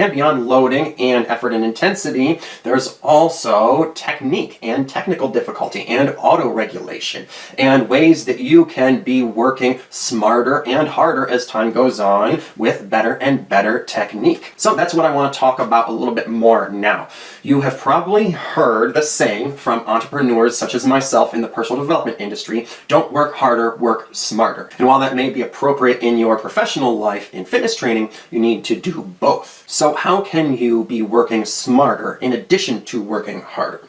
And beyond loading and effort and intensity, there's also technique and technical difficulty and auto-regulation and ways that you can be working smarter and harder as time goes on with better and better technique. So that's what I want to talk about a little bit more now. You have probably heard the saying from entrepreneurs such as myself in the personal development industry, don't work harder, work smarter. And while that may be appropriate in your professional life in fitness training, you need to do both. So how can you be working smarter in addition to working harder?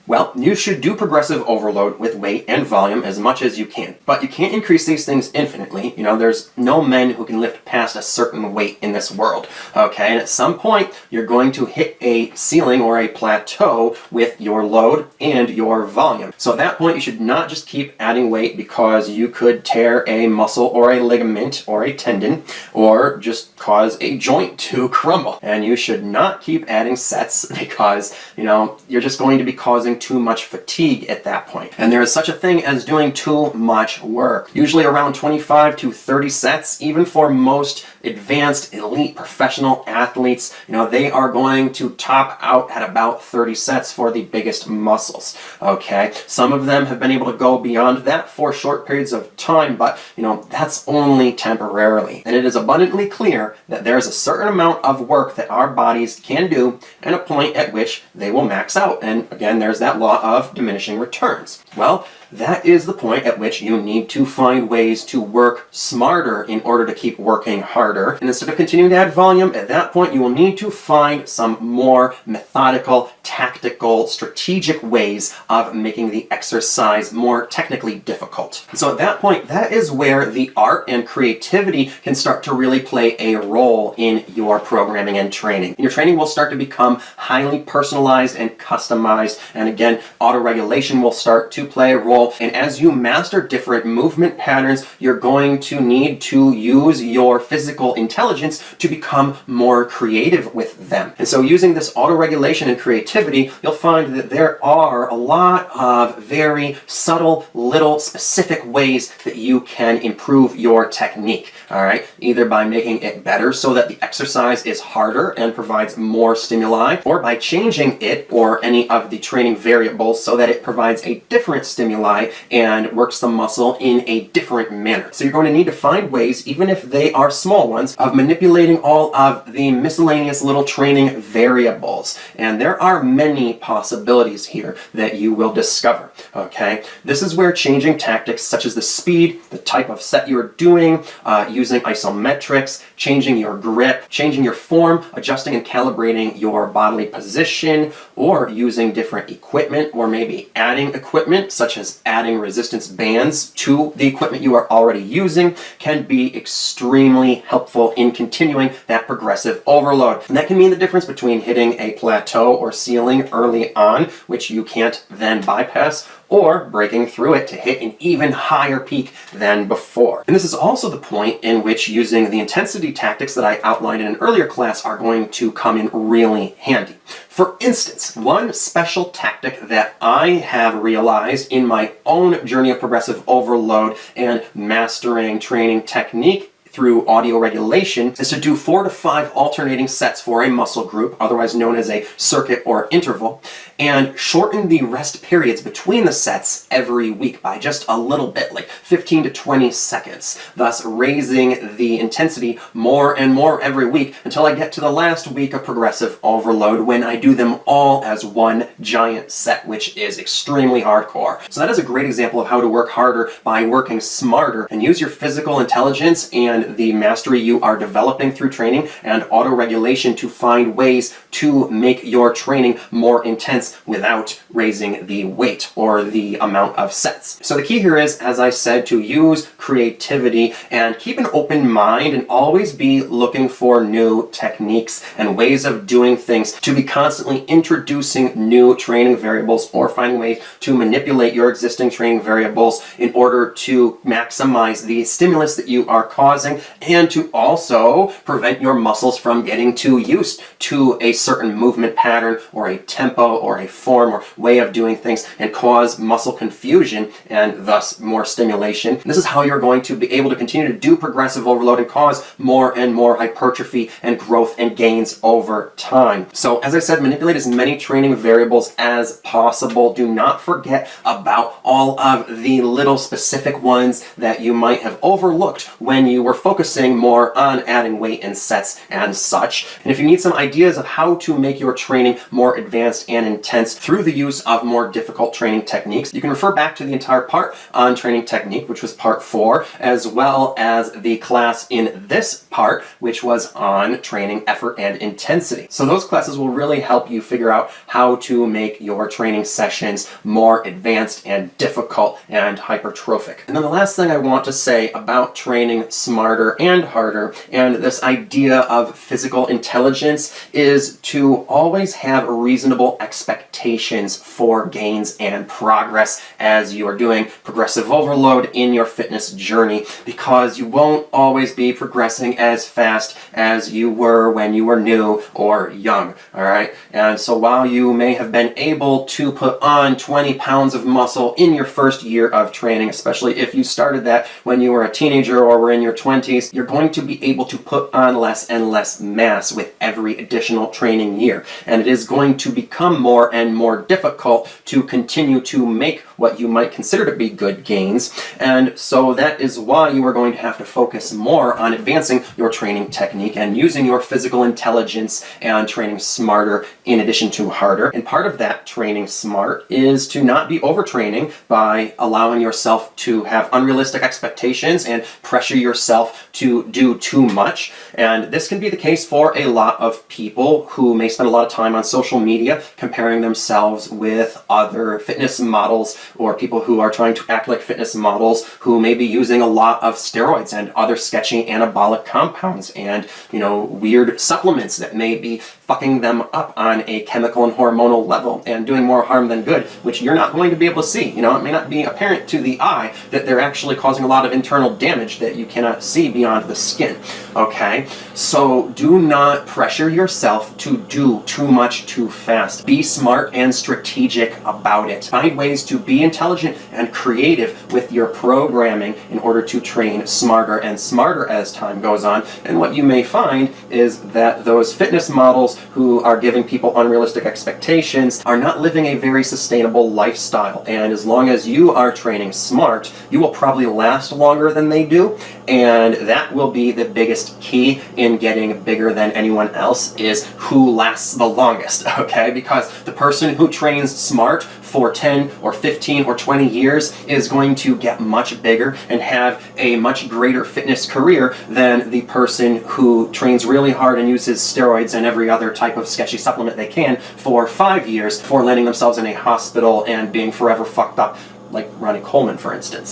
Well, you should do progressive overload with weight and volume as much as you can, but you can't increase these things infinitely. You know, there's no men who can lift past a certain weight in this world, okay? And at some point, you're going to hit a ceiling or a plateau with your load and your volume. So at that point, you should not just keep adding weight because you could tear a muscle or a ligament or a tendon or just cause a joint to crumble. And you should not keep adding sets because, you know, you're just going to be causing too much fatigue at that point. And there is such a thing as doing too much work. Usually around 25 to 30 sets, even for most advanced elite professional athletes, you know, they are going to top out at about 30 sets for the biggest muscles, okay? Some of them have been able to go beyond that for short periods of time, but, you know, that's only temporarily. And it is abundantly clear that there is a certain amount of work that our bodies can do and a point at which they will max out. And again, there's that law of diminishing returns. Well, that is the point at which you need to find ways to work smarter in order to keep working harder. And instead of continuing to add volume, at that point you will need to find some more methodical, tactical, strategic ways of making the exercise more technically difficult. And so at that point, that is where the art and creativity can start to really play a role in your programming and training. Your training will start to become highly personalized and customized, and again, auto-regulation will start to play a role. And as you master different movement patterns, you're going to need to use your physical intelligence to become more creative with them. And so using this auto-regulation and creativity, you'll find that there are a lot of very subtle, little specific ways that you can improve your technique, all right? Either by making it better so that the exercise is harder and provides more stimuli, or by changing it or any of the training variables so that it provides a different stimuli and works the muscle in a different manner. So you're going to need to find ways, even if they are small ones, of manipulating all of the miscellaneous little training variables. And there are many possibilities here that you will discover, okay? This is where changing tactics such as the speed, the type of set you're doing, using isometrics, changing your grip, changing your form, adjusting and calibrating your bodily position, or using different equipment, or maybe adding equipment such as adding resistance bands to the equipment you are already using can be extremely helpful in continuing that progressive overload. And that can mean the difference between hitting a plateau or ceiling early on, which you can't then bypass, or breaking through it to hit an even higher peak than before. And this is also the point in which using the intensity tactics that I outlined in an earlier class are going to come in really handy. For instance, one special tactic that I have realized in my own journey of progressive overload and mastering training technique through audio regulation is to do 4 to 5 alternating sets for a muscle group, otherwise known as a circuit or interval, and shorten the rest periods between the sets every week by just a little bit, like 15 to 20 seconds, thus raising the intensity more and more every week until I get to the last week of progressive overload when I do them all as one giant set, which is extremely hardcore. So that is a great example of how to work harder by working smarter and use your physical intelligence and the mastery you are developing through training and auto-regulation to find ways to make your training more intense without raising the weight or the amount of sets. So the key here is, as I said, to use creativity and keep an open mind and always be looking for new techniques and ways of doing things, to be constantly introducing new training variables or finding ways to manipulate your existing training variables in order to maximize the stimulus that you are causing relaxing, and to also prevent your muscles from getting too used to a certain movement pattern or a tempo or a form or way of doing things and cause muscle confusion and thus more stimulation. And this is how you're going to be able to continue to do progressive overload and cause more and more hypertrophy and growth and gains over time. So as I said, manipulate as many training variables as possible. Do not forget about all of the little specific ones that you might have overlooked when you were focusing more on adding weight and sets and such. And if you need some ideas of how to make your training more advanced and intense through the use of more difficult training techniques, you can refer back to the entire part on training technique, which was part 4, as well as the class in this part, which was on training effort and intensity. So those classes will really help you figure out how to make your training sessions more advanced and difficult and hypertrophic. And then the last thing I want to say about training smarter and harder and this idea of physical intelligence is to always have reasonable expectations for gains and progress as you are doing progressive overload in your fitness journey, because you won't always be progressing as fast as you were when you were new or young, all right? And so while you may have been able to put on 20 pounds of muscle in your first year of training, especially if you started that when you were a teenager or were in your 20s, you're going to be able to put on less and less mass with every additional training year. And it is going to become more and more difficult to continue to make what you might consider to be good gains. And so that is why you are going to have to focus more on advancing your training technique and using your physical intelligence and training smarter in addition to harder. And part of that training smart is to not be overtraining by allowing yourself to have unrealistic expectations and pressure yourself to do too much. And this can be the case for a lot of people who may spend a lot of time on social media comparing themselves with other fitness models or people who are trying to act like fitness models who may be using a lot of steroids and other sketchy anabolic compounds and, weird supplements that may be fucking them up on a chemical and hormonal level and doing more harm than good, which you're not going to be able to see. It may not be apparent to the eye that they're actually causing a lot of internal damage that you cannot see beyond the skin, okay? So do not pressure yourself to do too much too fast. Be smart and strategic about it. Find ways to be intelligent and creative with your programming in order to train smarter and smarter as time goes on. And what you may find is that those fitness models who are giving people unrealistic expectations are not living a very sustainable lifestyle. And as long as you are training smart, you will probably last longer than they do. And that will be the biggest key in getting bigger than anyone else, is who lasts the longest, okay? Because the person who trains smart for 10 or 15 or 20 years is going to get much bigger and have a much greater fitness career than the person who trains really hard and uses steroids and every other type of sketchy supplement they can for 5 years before landing themselves in a hospital and being forever fucked up, like Ronnie Coleman, for instance.